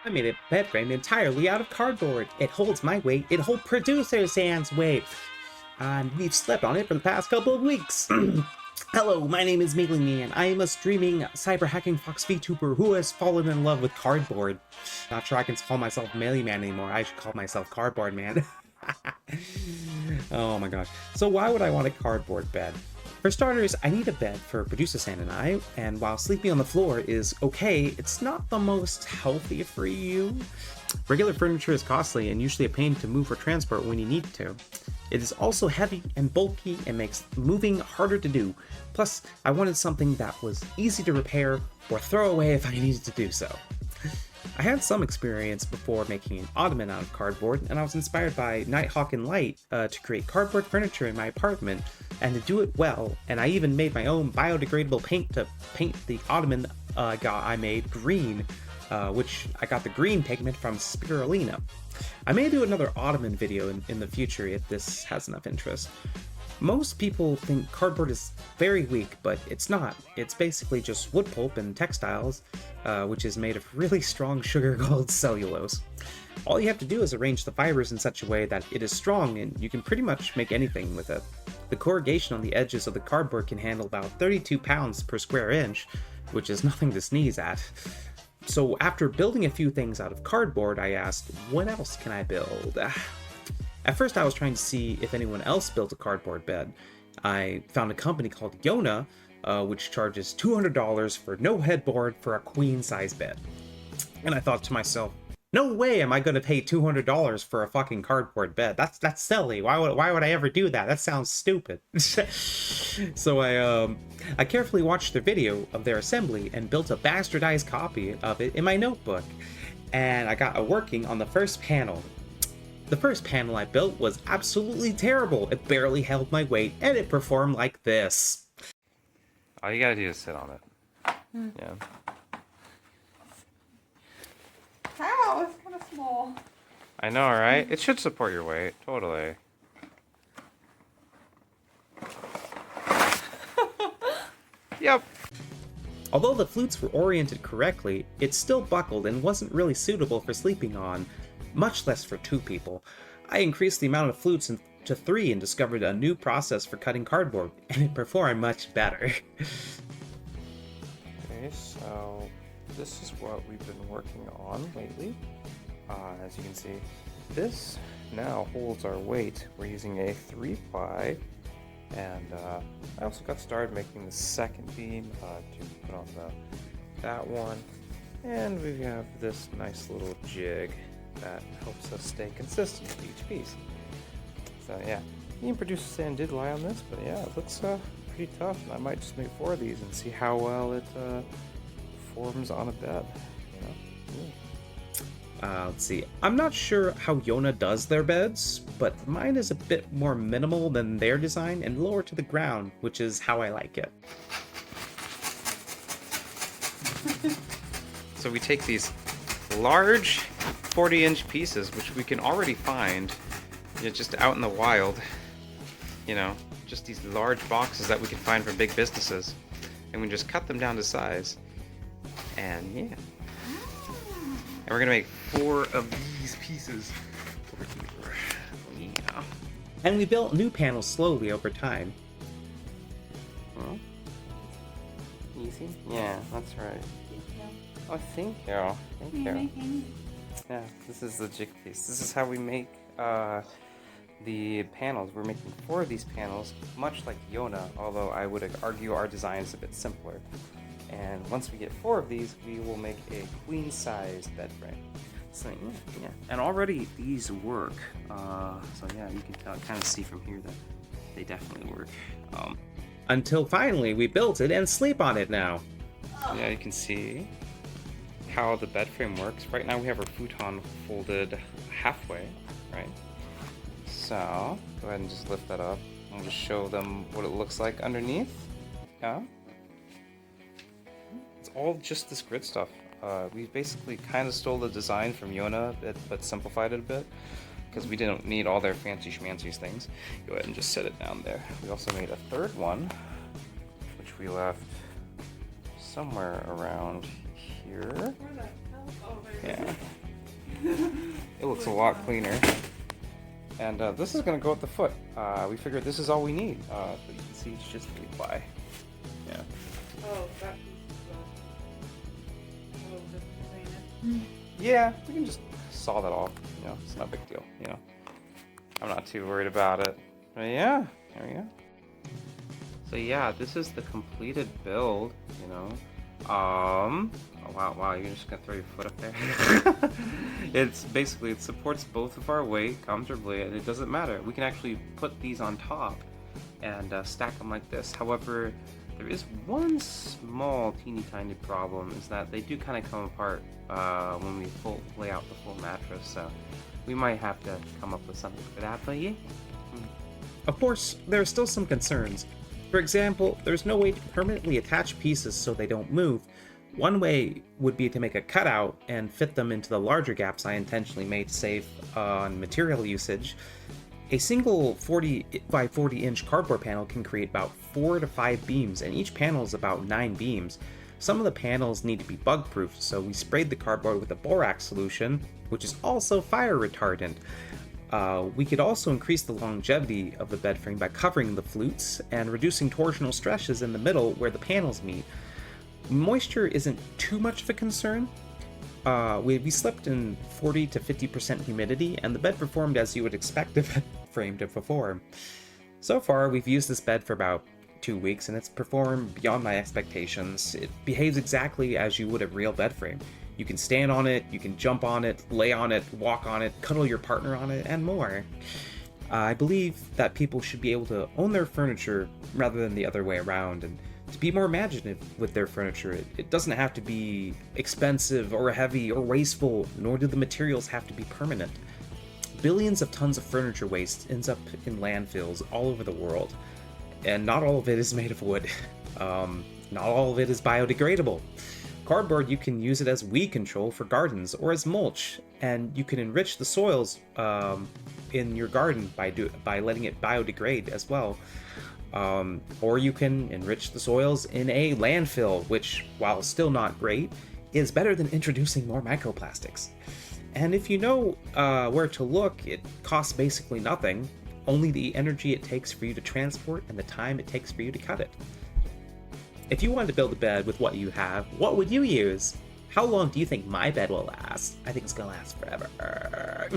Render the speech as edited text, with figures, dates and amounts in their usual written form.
I made a bed frame entirely out of cardboard. It holds my weight. It holds producer Sam's weight. And we've slept on it for the past couple of weeks. Hello, my name is Mailing and I am a streaming cyber hacking fox VTuber who has fallen in love with cardboard. Not sure I can call myself Melee Man anymore. I should call myself Cardboard Man. Oh my gosh. So why would I want a cardboard bed? For starters, I need a bed for producer Sam and I, and while sleeping on the floor is okay, it's not the most healthy for you. Regular furniture is costly and usually a pain to move or transport when you need to. It is also heavy and bulky and makes moving harder to do. Plus, I wanted something that was easy to repair or throw away if I needed to do so. I had some experience before making an ottoman out of cardboard, and I was inspired by Nighthawk and Light to create cardboard furniture in my apartment and to do it well, and I even made my own biodegradable paint to paint the ottoman I made green, which I got the green pigment from spirulina. I may do another ottoman video in the future if this has enough interest. Most people think cardboard is very weak, but it's not. It's basically just wood pulp and textiles, which is made of really strong sugar-called cellulose. All you have to do is arrange the fibers in such a way that it is strong and you can pretty much make anything with it. The corrugation on the edges of the cardboard can handle about 32 pounds per square inch, which is nothing to sneeze at. So after building a few things out of cardboard, I asked, what else can I build? At first I was trying to see if anyone else built a cardboard bed. I found a company called Yona, which charges $200 for no headboard for a queen-size bed. And I thought to myself, no way am I going to pay $200 for a fucking cardboard bed. That's silly. Why would I ever do that? That sounds stupid. So I carefully watched their video of their assembly and built a bastardized copy of it in my notebook. And I got working on the first panel. The first panel I built was absolutely terrible. It barely held my weight, and it performed like this. All you gotta do is sit on it. Yeah. Wow, it's kind of small. I know, right? It should support your weight, totally. Yep. Although the flutes were oriented correctly, it still buckled and wasn't really suitable for sleeping on, much less for two people. I increased the amount of flutes to 3 and discovered a new process for cutting cardboard, and it performed much better. Okay, so this is what we've been working on lately. As you can see, this now holds our weight. We're using a 3-ply, and I also got started making the second beam to put on that one. And we have this nice little jig that helps us stay consistent with each piece. So yeah, me and producer Sam did lie on this, but yeah, it looks pretty tough. I might just make 4 of these and see how well it forms on a bed. You know? Yeah. Let's see. I'm not sure how Yona does their beds, but mine is a bit more minimal than their design and lower to the ground, which is how I like it. So we take these large 40-inch pieces, which we can already find just out in the wild, just these large boxes that we can find from big businesses, and we just cut them down to size, and yeah, and we're gonna make 4 of these pieces over here. Yeah. And we built new panels slowly over time. Well, easy? Yeah, that's right. Oh, thank you. Thank you. Making? Yeah, this is the jig piece. This is how we make the panels. We're making 4 of these panels, much like Yona, although I would argue our design is a bit simpler. And once we get 4 of these, we will make a queen-size bed frame. So yeah. And already these work. So yeah, you can kind of see from here that they definitely work. Until finally we built it and sleep on it now. Yeah, you can see how the bed frame works. Right now we have our futon folded halfway, right? So go ahead and just lift that up and just show them what it looks like underneath. Yeah, it's all just this grid stuff. We basically kind of stole the design from Yona, but simplified it a bit because we didn't need all their fancy schmancy things. Go ahead and just set it down there. We also made a third one, which we left somewhere around here. Where the hell? Oh, there it is. Yeah. looks a lot cleaner. And this is going to go at the foot. We figured this is all we need. But you can see it's just 3-ply. Yeah. Oh, that piece is a little different, Yeah, we can just saw that off. It's not a big deal. I'm not too worried about it. But yeah, there we go. So yeah, this is the completed build. Oh wow, you're just gonna throw your foot up there. It's basically, it supports both of our weight comfortably, and it doesn't matter. We can actually put these on top and stack them like this. However, there is one small teeny tiny problem, is that they do kind of come apart when we lay out the full mattress, so we might have to come up with something for that, but yeah. Of course, there are still some concerns. For example, there's no way to permanently attach pieces so they don't move. One way would be to make a cutout and fit them into the larger gaps I intentionally made to save on material usage. A single 40 by 40 inch cardboard panel can create about 4 to 5 beams, and each panel is about 9 beams. Some of the panels need to be bug-proof, so we sprayed the cardboard with a borax solution, which is also fire retardant. We could also increase the longevity of the bed frame by covering the flutes and reducing torsional stresses in the middle where the panels meet. Moisture isn't too much of a concern. We slept in 40 to 50% humidity, and the bed performed as you would expect a bed frame to perform. So far, we've used this bed for about 2 weeks, and it's performed beyond my expectations. It behaves exactly as you would a real bed frame. You can stand on it, you can jump on it, lay on it, walk on it, cuddle your partner on it, and more. I believe that people should be able to own their furniture rather than the other way around, and to be more imaginative with their furniture. It doesn't have to be expensive or heavy or wasteful, nor do the materials have to be permanent. Billions of tons of furniture waste ends up in landfills all over the world, and not all of it is made of wood. Not all of it is biodegradable. Cardboard, you can use it as weed control for gardens or as mulch, and you can enrich the soils in your garden by letting it biodegrade as well. Or you can enrich the soils in a landfill, which, while still not great, is better than introducing more microplastics. And if you know where to look, it costs basically nothing, only the energy it takes for you to transport and the time it takes for you to cut it. If you wanted to build a bed with what you have, what would you use? How long do you think my bed will last? I think it's gonna last forever.